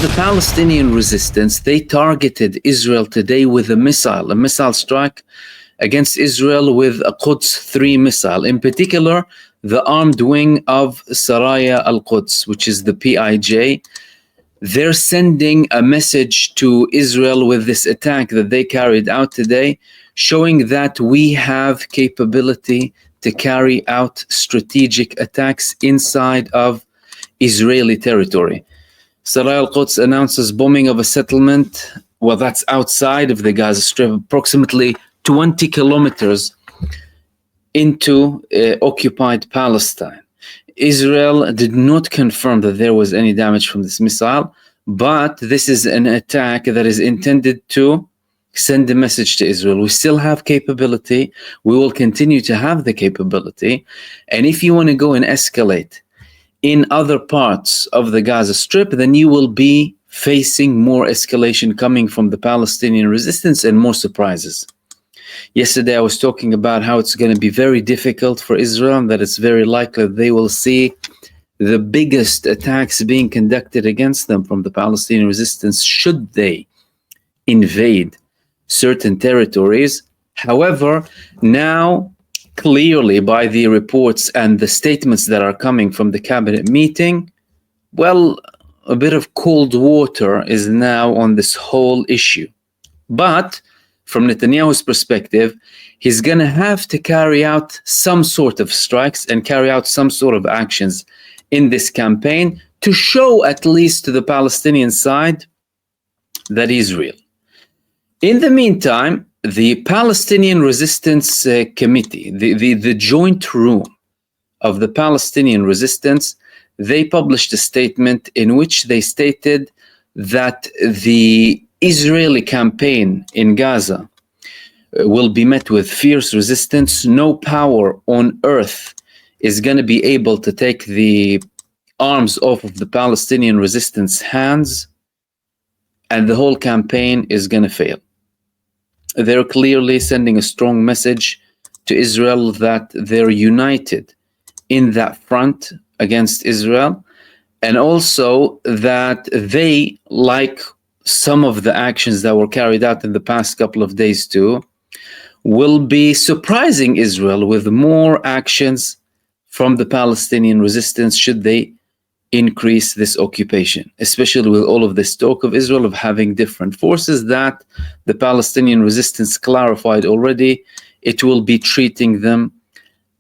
the Palestinian resistance, they targeted Israel today with a missile strike against Israel with a Quds 3 missile. In particular, the armed wing of Saraya al-Quds, which is the PIJ. They're sending a message to Israel with this attack that they carried out today, showing that we have capability to carry out strategic attacks inside of Israeli territory. Saraya al-Quds announces bombing of a settlement, well, that's outside of the Gaza Strip, approximately 20 kilometers into occupied Palestine. Israel did not confirm that there was any damage from this missile, but this is an attack that is intended to send a message to Israel. We still have capability. We will continue to have the capability. And if you want to go and escalate in other parts of the Gaza Strip, then you will be facing more escalation coming from the Palestinian resistance and more surprises. Yesterday, I was talking about how it's going to be very difficult for Israel, and that it's very likely they will see the biggest attacks being conducted against them from the Palestinian resistance should they invade certain territories. However, now, clearly by the reports and the statements that are coming from the cabinet meeting, well, a bit of cold water is now on this whole issue. But from Netanyahu's perspective, he's going to have to carry out some sort of strikes and carry out some sort of actions in this campaign to show at least to the Palestinian side that he's real. In the meantime, the Palestinian Resistance Committee, the joint room of the Palestinian resistance, they published a statement in which they stated that the Israeli campaign in Gaza will be met with fierce resistance. No power on earth is going to be able to take the arms off of the Palestinian resistance hands, and the whole campaign is going to fail. They're clearly sending a strong message to Israel that they're united in that front against Israel, and also that they, like some of the actions that were carried out in the past couple of days too, will be surprising Israel with more actions from the Palestinian resistance should they increase this occupation, especially with all of this talk of Israel of having different forces that the Palestinian resistance clarified already. It will be treating them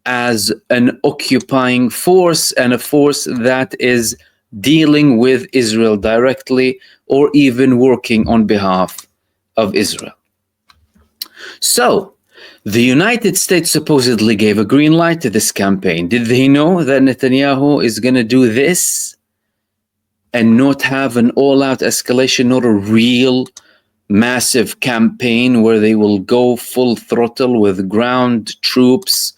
as an occupying force and a force that is dealing with Israel directly or even working on behalf of Israel. So, the United States supposedly gave a green light to this campaign. Did they know that Netanyahu is going to do this and not have an all-out escalation, not a real massive campaign where they will go full throttle with ground troops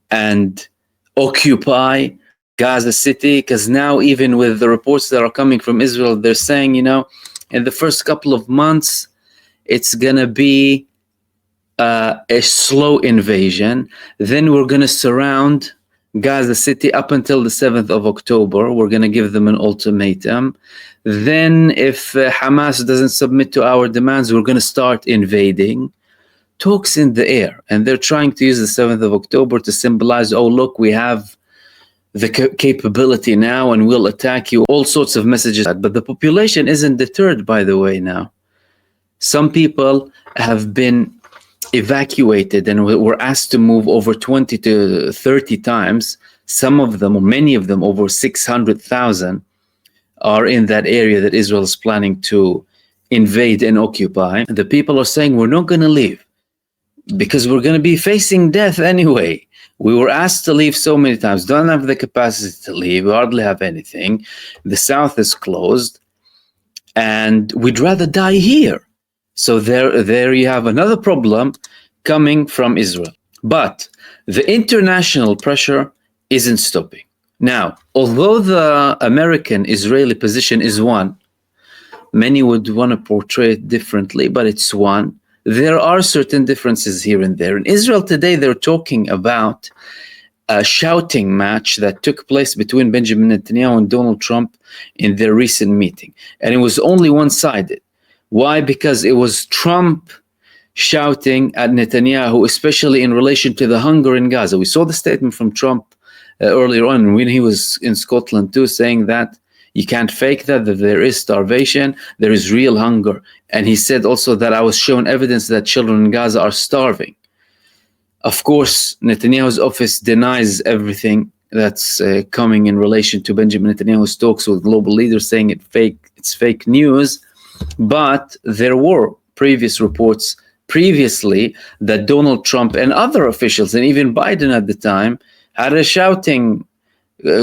and occupy Gaza City? Because now, even with the reports that are coming from Israel, they're saying, in the first couple of months, it's going to be a slow invasion. Then we're going to surround Gaza City up until the 7th of October. We're going to give them an ultimatum. Then if Hamas doesn't submit to our demands, we're going to start invading. Talks in the air. And they're trying to use the 7th of October to symbolize, oh, look, we have the capability now and we'll attack you. All sorts of messages. But the population isn't deterred, by the way, now. Some people have been evacuated and were asked to move over 20 to 30 times. Some of them, or many of them, over 600,000 are in that area that Israel is planning to invade and occupy. The people are saying, we're not going to leave because we're going to be facing death anyway. We were asked to leave so many times, don't have the capacity to leave, we hardly have anything. The south is closed and we'd rather die here. So there you have another problem coming from Israel. But the international pressure isn't stopping. Now, although the American-Israeli position is one, many would want to portray it differently, but it's one. There are certain differences here and there. In Israel today, they're talking about a shouting match that took place between Benjamin Netanyahu and Donald Trump in their recent meeting. And it was only one-sided. Why? Because it was Trump shouting at Netanyahu, especially in relation to the hunger in Gaza. We saw the statement from Trump earlier on when he was in Scotland too, saying that you can't fake that there is starvation, there is real hunger. And he said also that I was shown evidence that children in Gaza are starving. Of course, Netanyahu's office denies everything that's coming in relation to Benjamin Netanyahu's talks with global leaders, saying it's fake news. But there were previous reports previously that Donald Trump and other officials, and even Biden at the time, had a shouting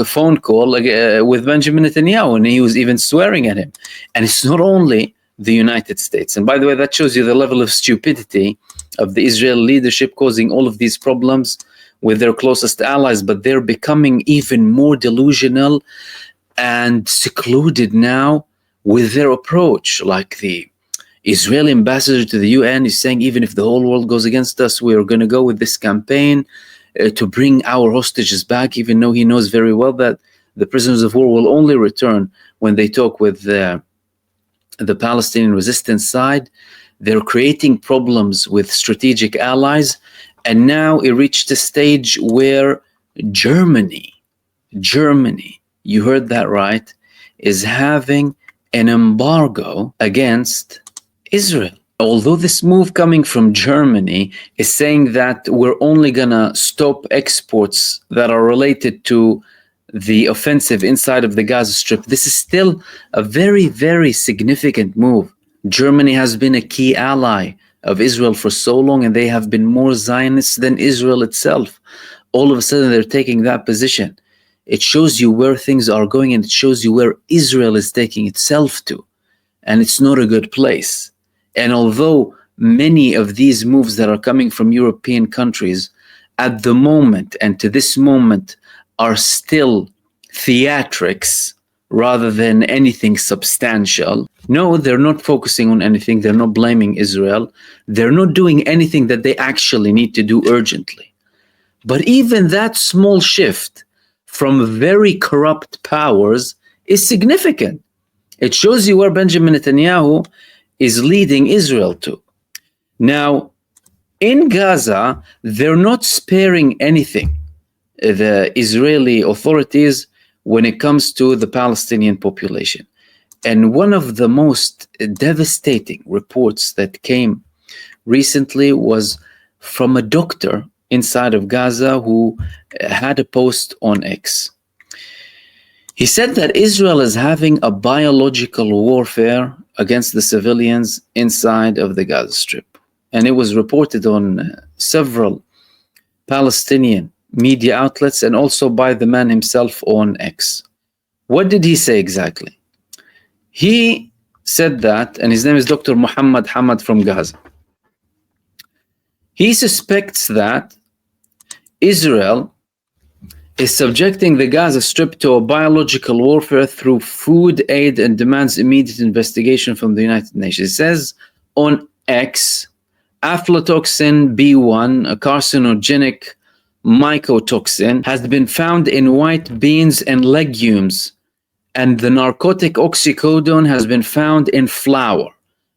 phone call with Benjamin Netanyahu, and he was even swearing at him. And it's not only the United States. And by the way, that shows you the level of stupidity of the Israeli leadership, causing all of these problems with their closest allies, but they're becoming even more delusional and secluded now with their approach. Like the Israeli ambassador to the UN is saying, even if the whole world goes against us, we are going to go with this campaign to bring our hostages back, even though he knows very well that the prisoners of war will only return when they talk with the Palestinian resistance side. They're creating problems with strategic allies. And now it reached a stage where Germany, you heard that right, is having an embargo against Israel. Although this move coming from Germany is saying that we're only gonna stop exports that are related to the offensive inside of the Gaza Strip, this is still a very, very significant move. Germany has been a key ally of Israel for so long, and they have been more Zionists than Israel itself. All of a sudden, they're taking that position. It shows you where things are going, and it shows you where Israel is taking itself to. And it's not a good place. And although many of these moves that are coming from European countries at the moment and to this moment are still theatrics rather than anything substantial. No, they're not focusing on anything. They're not blaming Israel. They're not doing anything that they actually need to do urgently. But even that small shift from very corrupt powers is significant. It shows you where Benjamin Netanyahu is leading Israel to. Now, in Gaza, they're not sparing anything, the Israeli authorities, when it comes to the Palestinian population. And one of the most devastating reports that came recently was from a doctor inside of Gaza who had a post on X. He said that Israel is having a biological warfare against the civilians inside of the Gaza Strip. And it was reported on several Palestinian media outlets and also by the man himself on X. What did he say exactly? He said that, and his name is Dr. Muhammad Hamad from Gaza. He suspects that Israel is subjecting the Gaza Strip to a biological warfare through food aid and demands immediate investigation from the United Nations. It says on X, aflatoxin B1, a carcinogenic mycotoxin, has been found in white beans and legumes, and the narcotic oxycodone has been found in flour.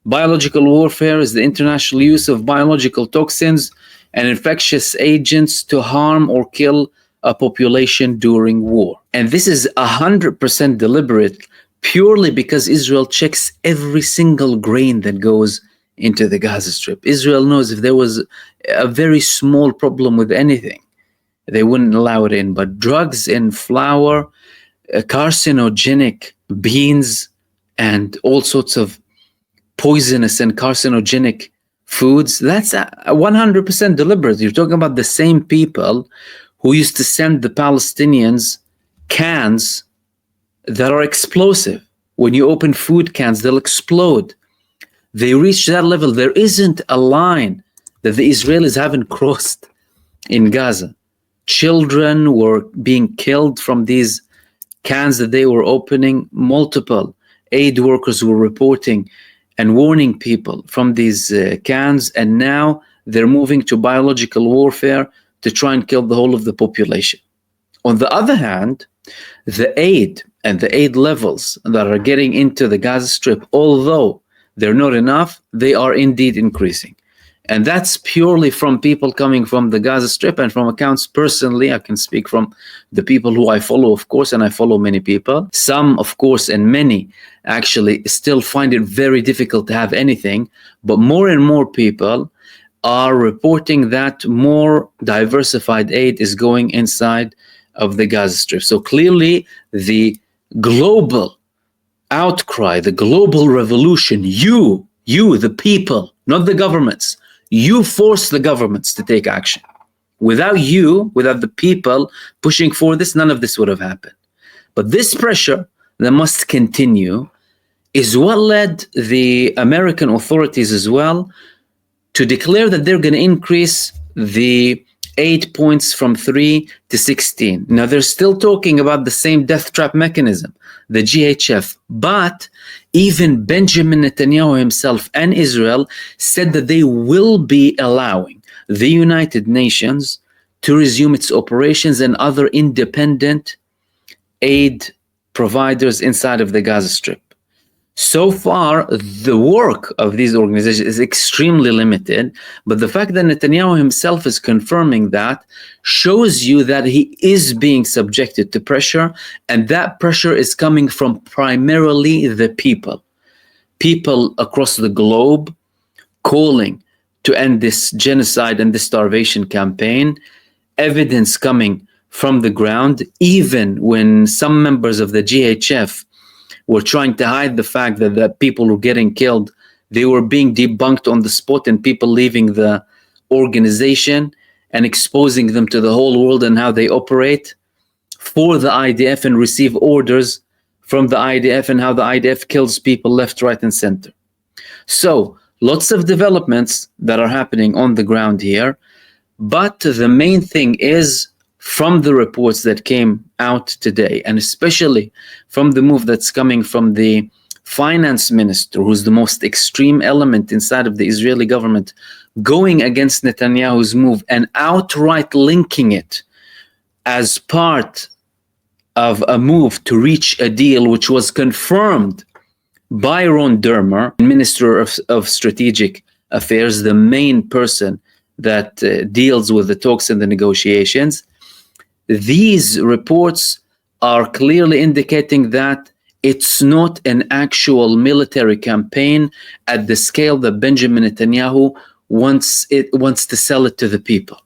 Biological warfare is the international use of biological toxins and infectious agents to harm or kill a population during war. And this is 100% deliberate, purely because Israel checks every single grain that goes into the Gaza Strip. Israel knows if there was a very small problem with anything, they wouldn't allow it in. But drugs in flour, carcinogenic beans, and all sorts of poisonous and carcinogenic foods, that's 100% deliberate. You're talking about the same people who used to send the Palestinians cans that are explosive. When you open food cans, they'll explode. They reach that level. There isn't a line that the Israelis haven't crossed in Gaza. Children were being killed from these cans that they were opening. Multiple aid workers were reporting and warning people from these cans. And now they're moving to biological warfare to try and kill the whole of the population. On the other hand, the aid and the aid levels that are getting into the Gaza Strip, although they're not enough, they are indeed increasing. And that's purely from people coming from the Gaza Strip and from accounts personally. I can speak from the people who I follow, of course, and I follow many people. Some, of course, and many actually still find it very difficult to have anything. But more and more people are reporting that more diversified aid is going inside of the Gaza Strip. So clearly, the global outcry, the global revolution, you, the people, not the governments, you force the governments to take action. Without you, without the people pushing for this, none of this would have happened. But this pressure that must continue is what led the American authorities as well to declare that they're going to increase the 8 points from 3 to 16. Now, they're still talking about the same death trap mechanism, the GHF, but even Benjamin Netanyahu himself and Israel said that they will be allowing the United Nations to resume its operations and other independent aid providers inside of the Gaza Strip. So far, the work of these organizations is extremely limited, but the fact that Netanyahu himself is confirming that shows you that he is being subjected to pressure, and that pressure is coming from primarily the people. People across the globe calling to end this genocide and this starvation campaign, evidence coming from the ground, even when some members of the GHF were trying to hide the fact that the people were getting killed. They were being debunked on the spot, and people leaving the organization and exposing them to the whole world and how they operate for the IDF and receive orders from the IDF and how the IDF kills people left, right, and center. So lots of developments that are happening on the ground here. But the main thing is, from the reports that came out today, and especially from the move that's coming from the finance minister, who's the most extreme element inside of the Israeli government, going against Netanyahu's move and outright linking it as part of a move to reach a deal, which was confirmed by Ron Dermer, Minister of Strategic Affairs, the main person that deals with the talks and the negotiations. These reports are clearly indicating that it's not an actual military campaign at the scale that Benjamin Netanyahu wants to sell it to the people.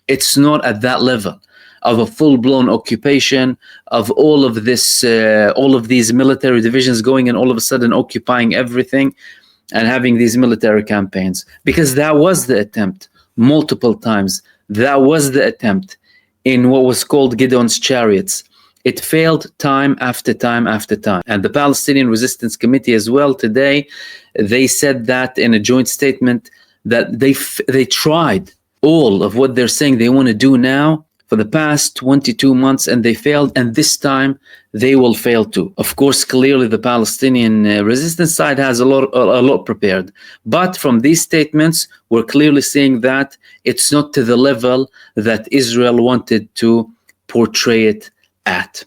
It's not at that level of a full-blown occupation of all of these military divisions going and all of a sudden occupying everything and having these military campaigns. Because that was the attempt multiple times. That was the attempt in what was called Gideon's chariots. It failed time after time after time. And the Palestinian Resistance Committee as well today, they said that in a joint statement that they tried all of what they're saying they want to do now for the past 22 months, and they failed, and this time they will fail too. Of course, clearly the Palestinian resistance side has a lot prepared, but from these statements, we're clearly seeing that it's not to the level that Israel wanted to portray it at.